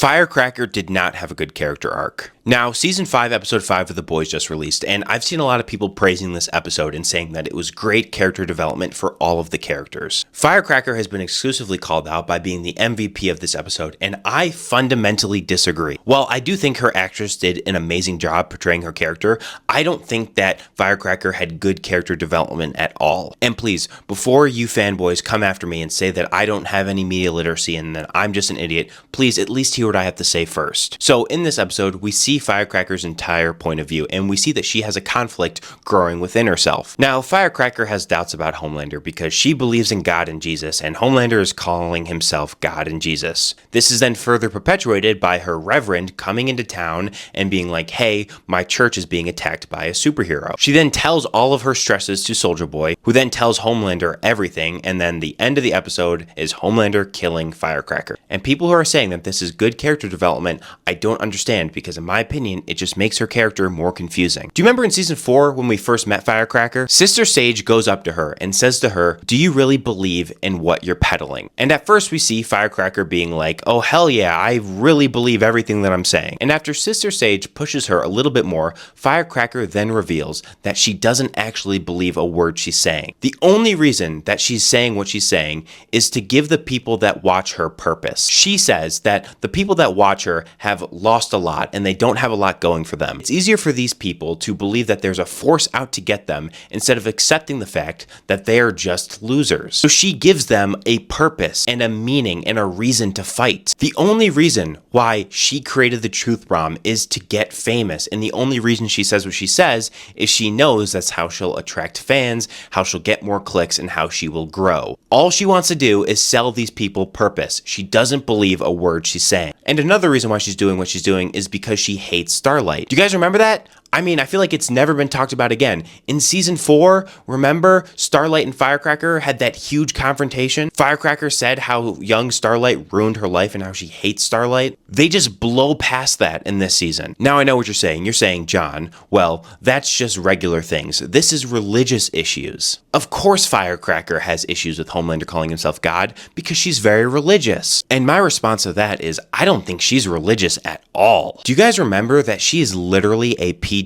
Firecracker did not have a good character arc. Now, Season 5, Episode 5 of The Boys just released, and I've seen a lot of people praising this episode and saying that it was great character development for all of the characters. Firecracker has been exclusively called out by being the MVP of this episode, and I fundamentally disagree. While I do think her actress did an amazing job portraying her character, I don't think that Firecracker had good character development at all. And please, before you fanboys come after me and say that I don't have any media literacy and that I'm just an idiot, please at least hear what I have to say first. So in this episode, we see Firecracker's entire point of view, and we see that she has a conflict growing within herself. Now, Firecracker has doubts about Homelander because she believes in God and Jesus, and Homelander is calling himself God and Jesus. This is then further perpetuated by her reverend coming into town and being like, hey, my church is being attacked by a superhero. She then tells all of her stresses to Soldier Boy, who then tells Homelander everything, and then the end of the episode is Homelander killing Firecracker. And people who are saying that this is good character development, I don't understand, because in my opinion, it just makes her character more confusing. Do you remember in Season 4 when we first met Firecracker? Sister Sage goes up to her and says to her, do you really believe in what you're peddling? And at first we see Firecracker being like, oh hell yeah, I really believe everything that I'm saying. And after Sister Sage pushes her a little bit more, Firecracker then reveals that she doesn't actually believe a word she's saying. The only reason that she's saying what she's saying is to give the people that watch her purpose. She says that the people that watch her have lost a lot and they don't have a lot going for them. It's easier for these people to believe that there's a force out to get them instead of accepting the fact that they are just losers. So she gives them a purpose and a meaning and a reason to fight. The only reason why she created the Truth Bomb is to get famous, and the only reason she says what she says is she knows that's how she'll attract fans, how she'll get more clicks, and how she will grow. All she wants to do is sell these people purpose. She doesn't believe a word she's saying. And another reason why she's doing what she's doing is because she hates Starlight. Do you guys remember that? I mean, I feel like it's never been talked about again. In Season 4, remember Starlight and Firecracker had that huge confrontation? Firecracker said how young Starlight ruined her life and how she hates Starlight. They just blow past that in this season. Now I know what you're saying. You're saying, John, well, that's just regular things. This is religious issues. Of course Firecracker has issues with Homelander calling himself God because she's very religious. And my response to that is, I don't think she's religious at all. Do you guys remember that she is literally a PDF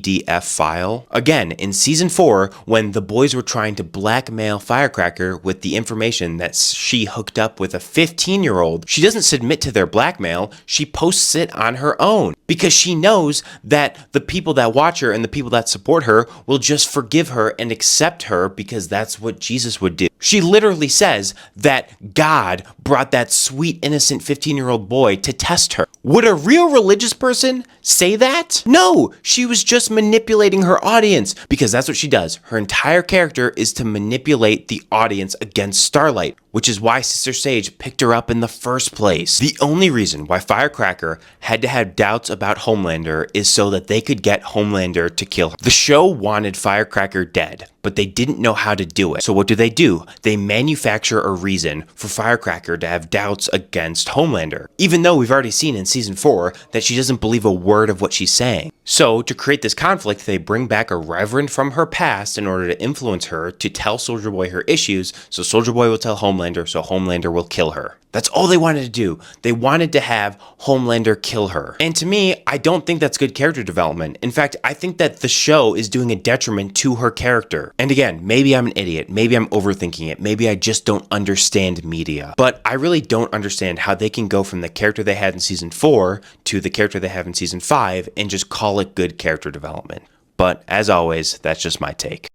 file? Again, in Season 4, when the boys were trying to blackmail Firecracker with the information that she hooked up with a 15-year-old, she doesn't submit to their blackmail, she posts it on her own because she knows that the people that watch her and the people that support her will just forgive her and accept her because that's what Jesus would do. She literally says that God brought that sweet, innocent 15-year-old boy to test her. Would a real religious person say that? No, she was just manipulating her audience because that's what she does. Her entire character is to manipulate the audience against Starlight, which is why Sister Sage picked her up in the first place. The only reason why Firecracker had to have doubts about Homelander is so that they could get Homelander to kill her. The show wanted Firecracker dead, but they didn't know how to do it. So what do? They manufacture a reason for Firecracker to have doubts against Homelander, even though we've already seen in Season 4 that she doesn't believe a word of what she's saying. So to create this conflict, they bring back a reverend from her past in order to influence her to tell Soldier Boy her issues, so Soldier Boy will tell Homelander, so Homelander will kill her. That's all they wanted to do. They wanted to have Homelander kill her. And to me, I don't think that's good character development. In fact, I think that the show is doing a detriment to her character. And again, maybe I'm an idiot. Maybe I'm overthinking it. Maybe I just don't understand media. But I really don't understand how they can go from the character they had in Season 4 to the character they have in Season 5 and just call it good character development. But as always, that's just my take.